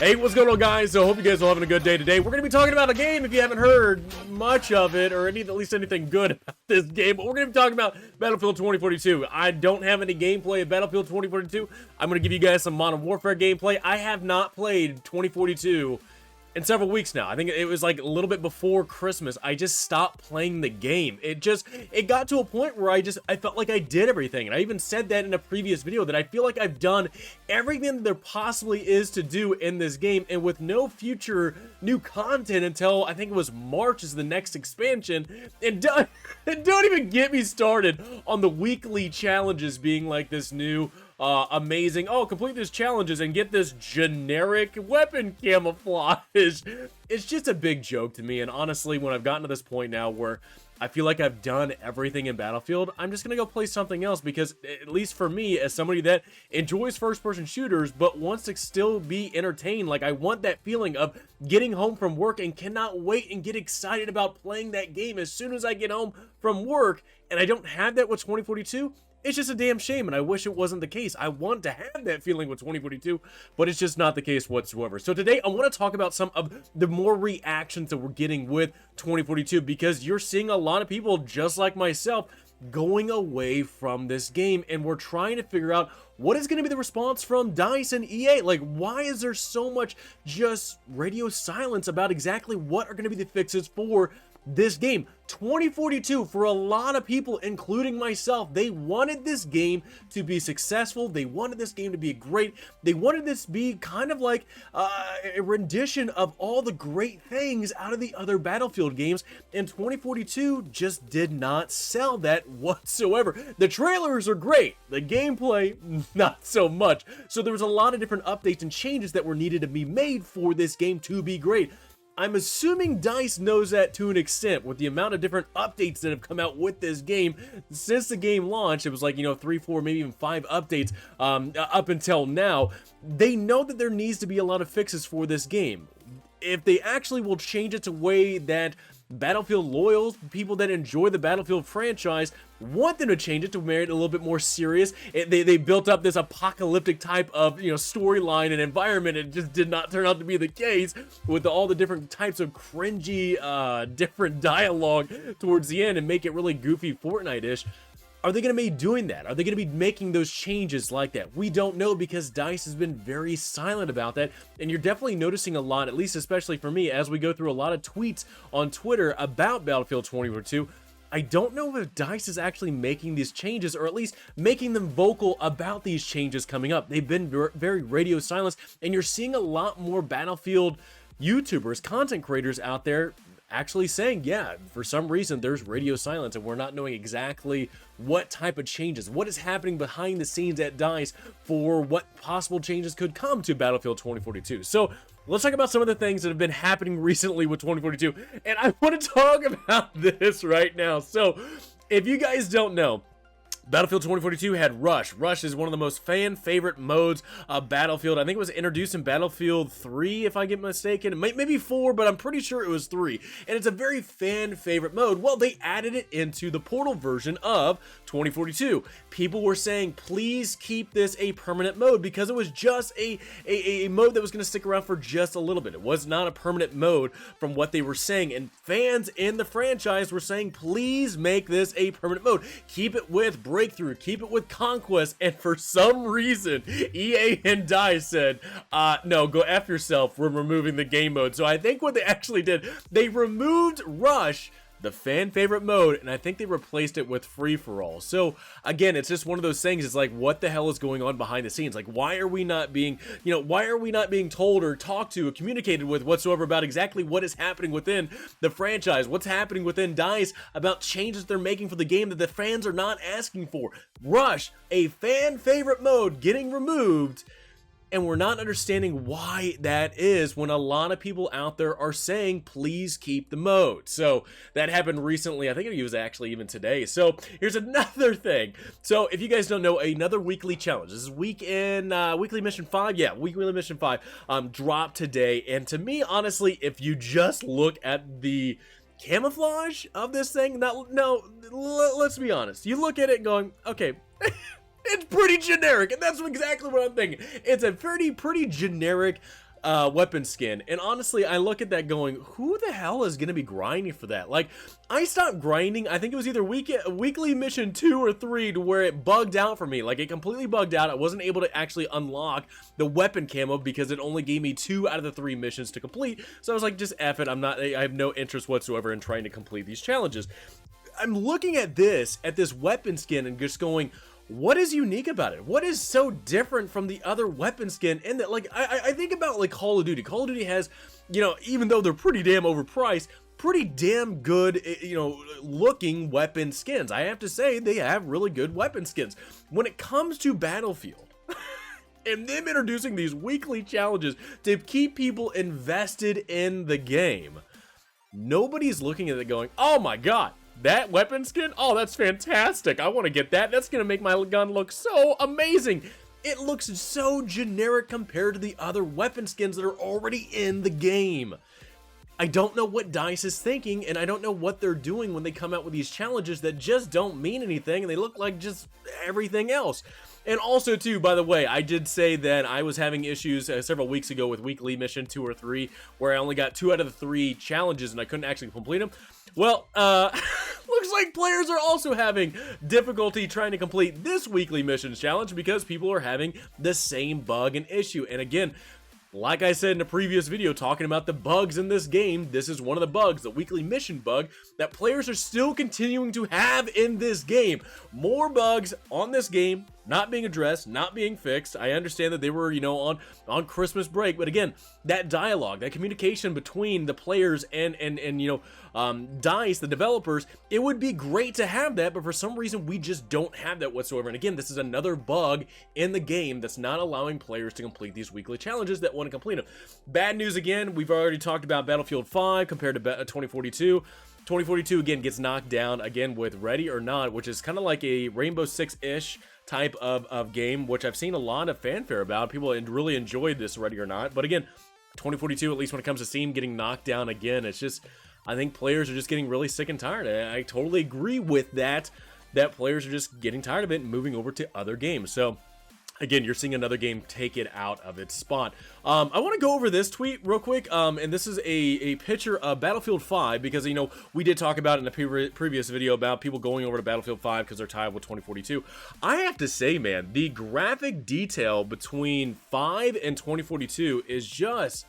Hey, what's going on, guys? So, hope you guys are having a good day today. We're going to be talking about a game, if you haven't heard much of it, or at least anything good about this game, but we're going to be talking about Battlefield 2042. I don't have any gameplay of Battlefield 2042. I'm going to give you guys some Modern Warfare gameplay. I have not played 2042 in several weeks now. I think it was like a little bit before Christmas. I just stopped playing the game. It got to a point where I felt like I did everything. And I even said that in a previous video that I feel like I've done everything that there possibly is to do in this game. And with no future new content until I think it was March is the next expansion. And don't even get me started on the weekly challenges being like this new amazing, oh, complete these challenges and get this generic weapon camouflage. It's just a big joke to me, and honestly, when I've gotten to this point now where I feel like I've done everything in Battlefield, I'm just gonna go play something else, because at least for me, as somebody that enjoys first-person shooters but wants to still be entertained, like I want that feeling of getting home from work and cannot wait and get excited about playing that game as soon as I get home from work, and I don't have that with 2042. It's just a damn shame, and I wish it wasn't the case. I want to have that feeling with 2042, but it's just not the case whatsoever. So today, I want to talk about some of the more reactions that we're getting with 2042, because you're seeing a lot of people, just like myself, going away from this game, and we're trying to figure out what is going to be the response from DICE and EA. Like, why is there so much just radio silence about exactly what are going to be the fixes for this game? 2042, for a lot of people, including myself, they wanted this game to be successful. They wanted this game to be great. They wanted this to be kind of like a rendition of all the great things out of the other Battlefield games, and 2042 just did not sell that whatsoever. The trailers are great, the gameplay not so much. So there was a lot of different updates and changes that were needed to be made for this game to be great. I'm assuming DICE knows that to an extent with the amount of different updates that have come out with this game since the game launched. It was like, 3, 4, maybe even 5 updates up until now. They know that there needs to be a lot of fixes for this game. If they actually will change it to a way that Battlefield loyals, people that enjoy the Battlefield franchise, want them to change it to make it a little bit more serious. They built up this apocalyptic type of storyline and environment. It just did not turn out to be the case with all the different types of cringy different dialogue towards the end and make it really goofy Fortnite-ish. Are they going to be doing that? Are they going to be making those changes like that? We don't know, because DICE has been very silent about that, and you're definitely noticing a lot, at least especially for me, as we go through a lot of tweets on Twitter about Battlefield 2042. I don't know if DICE is actually making these changes, or at least making them vocal about these changes coming up. They've been very radio silent, and you're seeing a lot more Battlefield YouTubers, content creators out there actually saying, yeah, for some reason there's radio silence and we're not knowing exactly what type of changes, what is happening behind the scenes at DICE for what possible changes could come to Battlefield 2042. So let's talk about some of the things that have been happening recently with 2042, and I want to talk about this right now. So if you guys don't know, Battlefield 2042 had Rush. Rush is one of the most fan-favorite modes of Battlefield. I think it was introduced in Battlefield 3, if I get mistaken. Maybe 4, but I'm pretty sure it was 3. And it's a very fan-favorite mode. Well, they added it into the Portal version of 2042. People were saying, please keep this a permanent mode, because it was just a mode that was going to stick around for just a little bit. It was not a permanent mode from what they were saying. And fans in the franchise were saying, please make this a permanent mode. Keep it with Breakthrough, keep it with Conquest, and for some reason, EA and DICE said, no, go F yourself, we're removing the game mode. So I think what they actually did, they removed Rush, the fan favorite mode, and I think they replaced it with free-for-all. So again, it's just one of those things. It's like, what the hell is going on behind the scenes? Like, why are we not being, why are we not being told or talked to or communicated with whatsoever about exactly what is happening within the franchise? What's happening within DICE about changes they're making for the game that the fans are not asking for? Rush, a fan favorite mode, getting removed. And we're not understanding why that is, when a lot of people out there are saying, please keep the mode. So that happened recently. I think it was actually even today. So here's another thing. So if you guys don't know, another weekly challenge. This is weekly mission 5. Yeah, weekly mission 5 dropped today. And to me, honestly, if you just look at the camouflage of this thing, let's be honest. You look at it going, okay, it's pretty generic, and that's exactly what I'm thinking. It's a pretty generic weapon skin. And honestly, I look at that going, who the hell is going to be grinding for that? Like, I stopped grinding. I think it was either weekly mission 2 or 3 to where it bugged out for me. Like, it completely bugged out. I wasn't able to actually unlock the weapon camo because it only gave me 2 out of the 3 missions to complete. So I was like, just F it. I have no interest whatsoever in trying to complete these challenges. I'm looking at this weapon skin and just going, what is unique about it? What is so different from the other weapon skin? And that, like, I think about like Call of Duty. Call of Duty has, you know, even though they're pretty damn overpriced, pretty damn good, you know, looking weapon skins. I have to say they have really good weapon skins. When it comes to Battlefield, and them introducing these weekly challenges to keep people invested in the game, nobody's looking at it going, oh my god, that weapon skin? Oh, that's fantastic. I want to get that. That's going to make my gun look so amazing. It looks so generic compared to the other weapon skins that are already in the game. I don't know what DICE is thinking, and I don't know what they're doing when they come out with these challenges that just don't mean anything, and they look like just everything else. And also, too, by the way, I did say that I was having issues several weeks ago with weekly mission 2 or 3, where I only got 2 out of the 3 challenges, and I couldn't actually complete them. Well, looks like players are also having difficulty trying to complete this weekly missions challenge because people are having the same bug and issue. And again, like I said in a previous video talking about the bugs in this game, this is one of the bugs, the weekly mission bug, that players are still continuing to have in this game. More bugs on this game, not being addressed, not being fixed. I understand that they were, you know, on Christmas break, but again, that dialogue, that communication between the players and you know, DICE, the developers, it would be great to have that, but for some reason we just don't have that whatsoever. And again, this is another bug in the game that's not allowing players to complete these weekly challenges that want to complete them. Bad news again, we've already talked about Battlefield 5 compared to 2042. 2042 again gets knocked down again with Ready or Not, which is kind of like a Rainbow Six-ish type of game, which I've seen a lot of fanfare about. People really enjoyed this Ready or Not, but again, 2042, at least when it comes to Steam, getting knocked down again, it's just, I think players are just getting really sick and tired. I totally agree with that players are just getting tired of it and moving over to other games. So again, you're seeing another game take it out of its spot. I want to go over this tweet real quick, and this is a picture of Battlefield 5, because, you know, we did talk about it in a previous video about people going over to Battlefield 5 because they're tied with 2042. I have to say, man, the graphic detail between 5 and 2042 is just,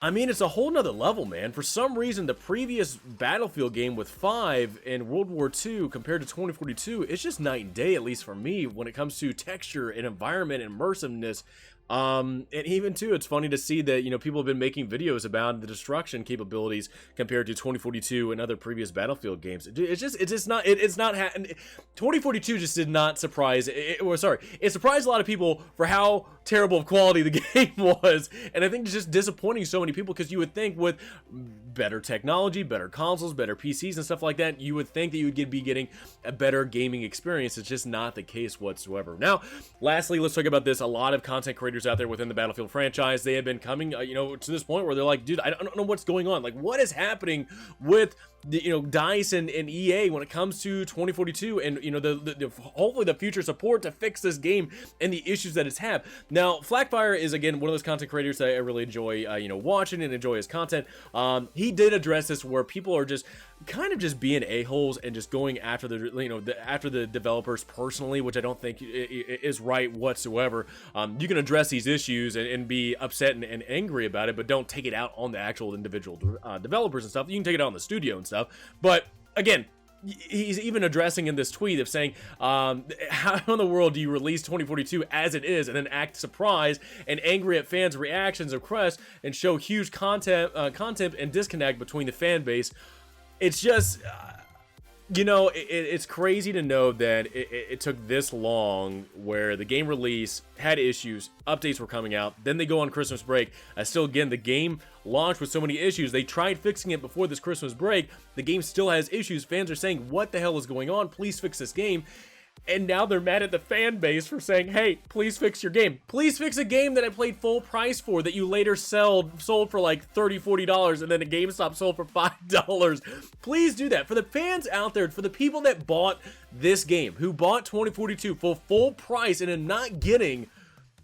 I mean, it's a whole nother level, man. For some reason, the previous Battlefield game with 5 in World War II compared to 2042, it's just night and day, at least for me, when it comes to texture and environment and immersiveness. And even too, it's funny to see that, you know, people have been making videos about the destruction capabilities compared to 2042 and other previous Battlefield games. It's not 2042 just did not surprise, it surprised a lot of people for how terrible of quality the game was. And I think it's just disappointing so many people, because you would think with better technology, better consoles, better PCs and stuff like that, you would think that you would be getting a better gaming experience. It's just not the case whatsoever. Now, lastly, let's talk about this. A lot of content creators out there within the Battlefield franchise, they have been coming, you know, to this point where they're like, dude, I don't know what's going on. Like, what is happening with the, you know, DICE and EA when it comes to 2042 and, you know, the hopefully the future support to fix this game and the issues that it's have. Now, Flakfire is, again, one of those content creators that I really enjoy, you know, watching and enjoy his content. He did address this where people are just kind of just being a-holes and just going after the, you know, after the developers personally, which I don't think is right whatsoever. You can address these issues and be upset and angry about it, but don't take it out on the actual individual developers and stuff. You can take it out on the studio and stuff. But again, he's even addressing in this tweet of saying, how in the world do you release 2042 as it is and then act surprised and angry at fans' reactions or requests and show huge content and disconnect between the fan base? It's just, you know, it's crazy to know that it took this long, where the game release had issues, updates were coming out, then they go on Christmas break. Still, again, the game launched with so many issues. They tried fixing it before this Christmas break. The game still has issues. Fans are saying, what the hell is going on? Please fix this game. And now they're mad at the fan base for saying, hey, please fix your game. Please fix a game that I played full price for, that you later sold for like $30, $40, and then a GameStop sold for $5. Please do that. For the fans out there, for the people that bought this game, who bought 2042 for full price and are not getting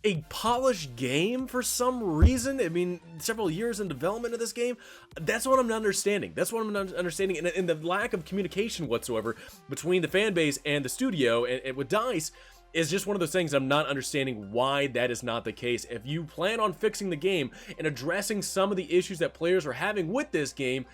a polished game for some reason. I mean, several years in development of this game. That's what I'm not understanding. That's what I'm not understanding. And the lack of communication whatsoever between the fan base and the studio and with DICE is just one of those things I'm not understanding why that is not the case. If you plan on fixing the game and addressing some of the issues that players are having with this game,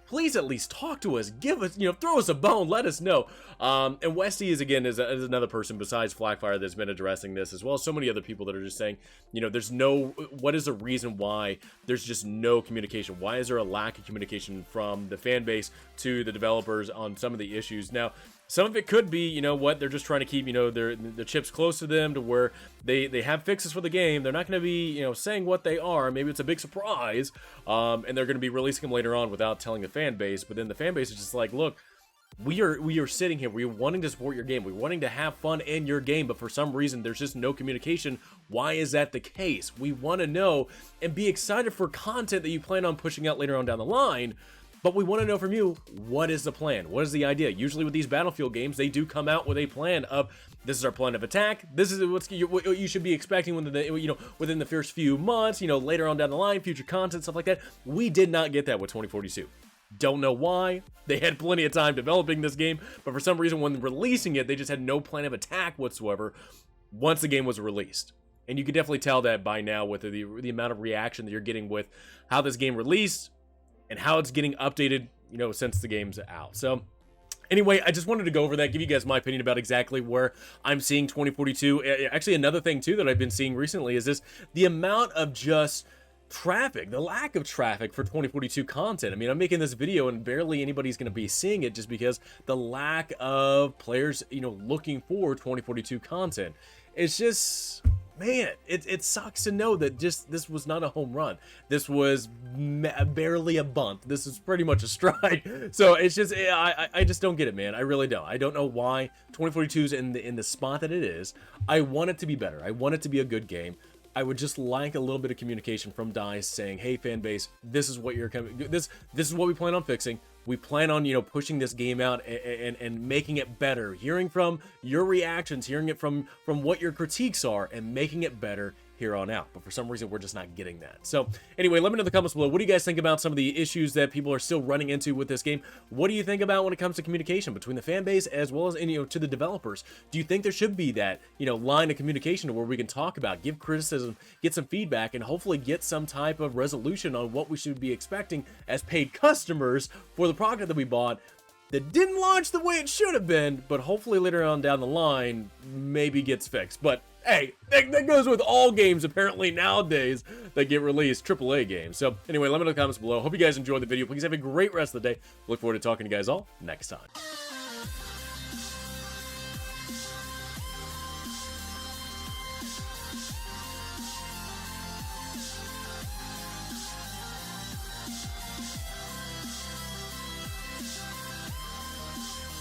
please at least talk to us, give us, throw us a bone, let us know. And Westy is another person besides Flakfire that's been addressing this, as well as so many other people that are just saying, what is the reason why there's just no communication? Why is there a lack of communication from the fan base to the developers on some of the issues? Now, some of it could be, they're just trying to keep, the chips close to them to where they have fixes for the game. They're not going to be, saying what they are. Maybe it's a big surprise, and they're going to be releasing them later on without telling the fan base. But then the fan base is just like, look, we are sitting here. We're wanting to support your game. We're wanting to have fun in your game, but for some reason, there's just no communication. Why is that the case? We want to know and be excited for content that you plan on pushing out later on down the line. But we want to know from you, what is the plan? What is the idea? Usually with these Battlefield games, they do come out with a plan of, this is our plan of attack. This is what you should be expecting within the first few months, later on down the line, future content, stuff like that. We did not get that with 2042. Don't know why. They had plenty of time developing this game, but for some reason when releasing it, they just had no plan of attack whatsoever once the game was released. And you can definitely tell that by now with the amount of reaction that you're getting with how this game released, and how it's getting updated, since the game's out. So anyway, I just wanted to go over that, give you guys my opinion about exactly where I'm seeing 2042. Actually, another thing too that I've been seeing recently is the amount of just traffic, the lack of traffic for 2042 content. I mean, I'm making this video and barely anybody's going to be seeing it just because the lack of players, looking for 2042 content. It's just, man, it sucks to know that this was not a home run. This was barely a bunt. This is pretty much a strike. So it's just, I just don't get it, man. I really don't. I don't know why 2042 is in the spot that it is. I want it to be better. I want it to be a good game. I would just like a little bit of communication from DICE saying, hey, fan base, this is what this is what we plan on fixing. We plan on, pushing this game out and making it better. Hearing from your reactions, hearing it from what your critiques are, and making it better here on out. But for some reason, we're just not getting that. So anyway, let me know in the comments below. What do you guys think about some of the issues that people are still running into with this game? What do you think about when it comes to communication between the fan base as well as, to the developers? Do you think there should be that, line of communication to where we can talk about, give criticism, get some feedback, and hopefully get some type of resolution on what we should be expecting as paid customers for the product that we bought that didn't launch the way it should have been, but hopefully later on down the line, maybe gets fixed. But hey, that goes with all games apparently nowadays that get released, AAA games. So anyway, let me know in the comments below. Hope you guys enjoyed the video. Please have a great rest of the day. Look forward to talking to you guys all next time.